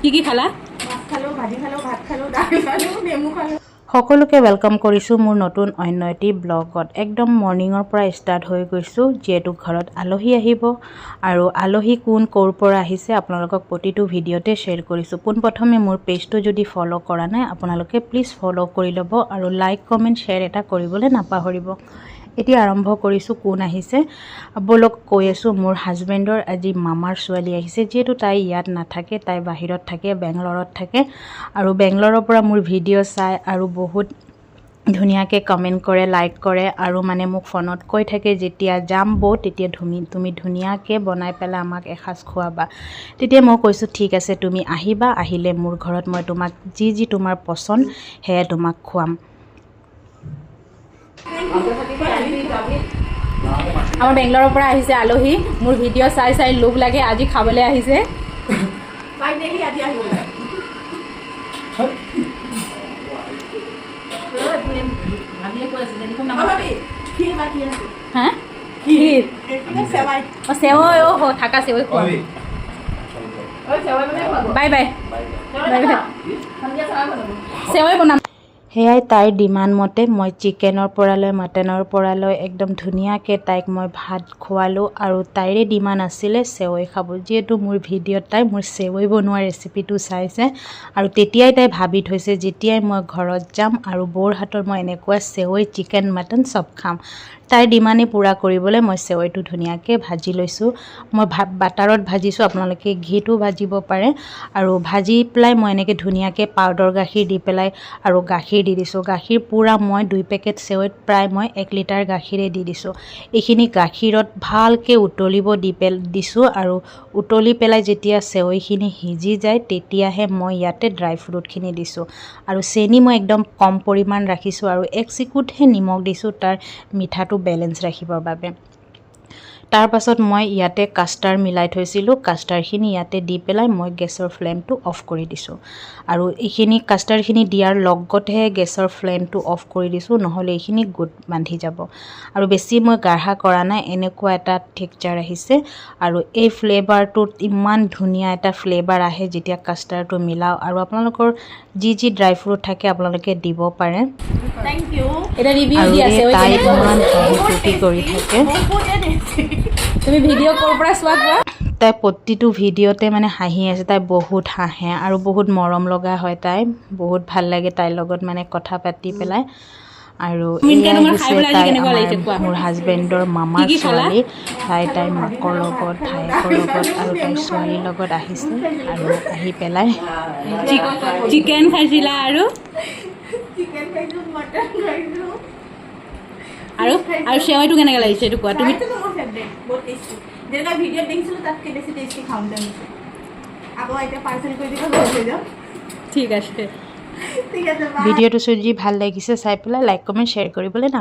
কি কি খালা? মাছ খালো, ভাজি খালো, ভাত খালো, দাইল খালো, নেমু খালো। সকলোকে ওয়েলকাম কৰিছোঁ মোৰ নতুন অন্য এটি ব্লগত। একদম মৰ্নিঙৰ পৰা ষ্টাৰ্ট হৈ গৈছোঁ, যিহেতু ঘৰত আলহী আহিব আৰু আলহী কোন ক'ৰ পৰা আহিছে আপোনালোকক প্ৰতিটো ভিডিঅ'তে শ্বেয়াৰ কৰিছোঁ। পোনপ্ৰথমে মোৰ পেজটো যদি ফ'ল' কৰা নাই আপোনালোকে প্লিজ ফ'ল' কৰি ল'ব আৰু লাইক কমেণ্ট শ্বেয়াৰ এটা কৰিবলৈ নাপাহৰিব। এতিয়া আৰম্ভ কৰিছোঁ কোন আহিছে বলক কৈ আছোঁ। মোৰ হাজবেণ্ডৰ আজি মামাৰ ছোৱালী আহিছে, যিহেতু তাই ইয়াত নাথাকে, তাই বাহিৰত থাকে, বেংগলৰত থাকে আৰু বেংগলৰৰ পৰা মোৰ ভিডিঅ' চাই আৰু বহুত ধুনীয়াকৈ কমেণ্ট কৰে, লাইক কৰে আৰু মানে মোক ফোনত কৈ থাকে যেতিয়া যাম বৌ তেতিয়া তুমি ধুনীয়াকৈ বনাই পেলাই আমাক এসাঁজ খুৱাবা। তেতিয়া মই কৈছোঁ ঠিক আছে তুমি আহিবা, আহিলে মোৰ ঘৰত মই তোমাক যি তোমাৰ পচন্দ সেয়া তোমাক খুৱাম। আমাৰ বেংগলৰৰ পৰা আহিছে আলহী, মোৰ ভিডিঅ' চাই চাই লোভ লাগে, আজি খাবলৈ আহিছে। হা ক্ষীৰ চেৱৈ থাকা চেৱৈ খোৱা। বাই বাই বাই বাই, চেৱৈ বনাম। সেয়াই তাইৰ ডিমাণ্ড মতে মই চিকেনৰ পৰা লৈ মাটনৰ পৰা লৈ একদম ধুনীয়াকৈ তাইক মই ভাত খোৱালোঁ আৰু তাইৰে ডিমাণ্ড আছিলে চেৱৈ খাব, যিহেতু মোৰ ভিডিঅ'ত তাই মোৰ চেৱৈ বনোৱা ৰেচিপিটো চাইছে আৰু তেতিয়াই তাই ভাবি থৈছে যেতিয়াই মই ঘৰত যাম আৰু বৌৰ হাতৰ মই এনেকুৱা চেৱৈ চিকেন মাটন চব খাম। তাইৰ ডিমাণ্ডে পূৰা কৰিবলৈ মই চেৱৈটো ধুনীয়াকৈ ভাজি লৈছোঁ। মই বাটাৰত ভাজিছোঁ, আপোনালোকে ঘিটো ভাজিব পাৰে আৰু ভাজি পেলাই মই এনেকৈ ধুনীয়াকৈ পাউডাৰ গাখীৰ দি পেলাই আৰু গাখীৰ দি দিছোঁ। গাখীৰ পূৰা মই 2 পেকেট চেৱৈত প্ৰায় মই 1 লিটাৰ গাখীৰে দি দিছোঁ। এইখিনি গাখীৰত ভালকৈ উতলিব দিছোঁ আৰু উতলি পেলাই যেতিয়া চেৱৈখিনি সিজি যায় তেতিয়াহে মই ইয়াতে ড্ৰাই ফ্ৰুটখিনি দিছোঁ আৰু চেনি মই একদম কম পৰিমাণ ৰাখিছোঁ আৰু 1 চিকুটহে নিমখ দিছোঁ তাৰ মিঠাটো বেলেঞ্চ ৰাখিবৰ বাবে। তাৰ পাছত মই ইয়াতে কাষ্টাৰ্ড মিলাই থৈছিলোঁ, কাষ্টাৰ্ডখিনি ইয়াতে দি পেলাই মই গেছৰ ফ্লেমটো অফ কৰি দিছোঁ আৰু এইখিনি কাষ্টাৰ্ডখিনি দিয়াৰ লগতেহে গেছৰ ফ্লেমটো অফ কৰি দিছোঁ, নহ'লে এইখিনি গোট বান্ধি যাব আৰু বেছি মই গাঢ়া কৰা নাই। এনেকুৱা এটা টেক্সচাৰ আহিছে আৰু এই ফ্লেভাৰটোত ইমান ধুনীয়া এটা ফ্লেভাৰ আহে যেতিয়া কাষ্টাৰ্ডটো মিলাওঁ আৰু আপোনালোকৰ যি ড্ৰাই ফ্ৰুট থাকে আপোনালোকে দিব পাৰে। Thank you. এটা ৰিভিউ আৰু দি আছে এই তাই ইমান হাঁহি ফূৰ্তি কৰি থাকে। তুমি ভিডিঅ' ক'ৰ পৰা চোৱা কোৱা? তাই প্ৰতিটো ভিডিঅ'তে মানে হাঁহি আছে, তাই বহুত হাঁহে আৰু বহুত মৰম লগা হয়, তাই বহুত ভাল লাগে তাইৰ লগত মানে কথা পাতি পেলাই। আৰু এয়া হৈছে তাই মোৰ হাজবেণ্ডৰ মামাৰ ছোৱালী, তাইৰ মাকৰ লগত ভায়েকৰ লগত আৰু তাইৰ ছোৱালীৰ লগত আহিছে আৰু আহি পেলাই চিকেন খাইছিলা আৰু চিকেন খাইছো, মটন খাইছো আৰু চেৱৈটো কেনেকৈ লাগিছে এইটো কোৱা তুমি? মোৰ ফেভৰেট, বহুত টেষ্টি। যেনেকুৱা ভিডিঅ'ত দেখিছিলোঁ তাতকৈ বেছি টেষ্টি খাওঁতে হৈছে। আকৌ এতিয়া পাৰ্চেল কৰি দিব লৈ যাম। ঠিক আছে। ঠিক আছে, ভিডিঅ'টো যদি ভাল লাগিছে চাই পেলাই লাইক কমেণ্ট শ্বেয়াৰ কৰিবলৈ নাপাহৰিব।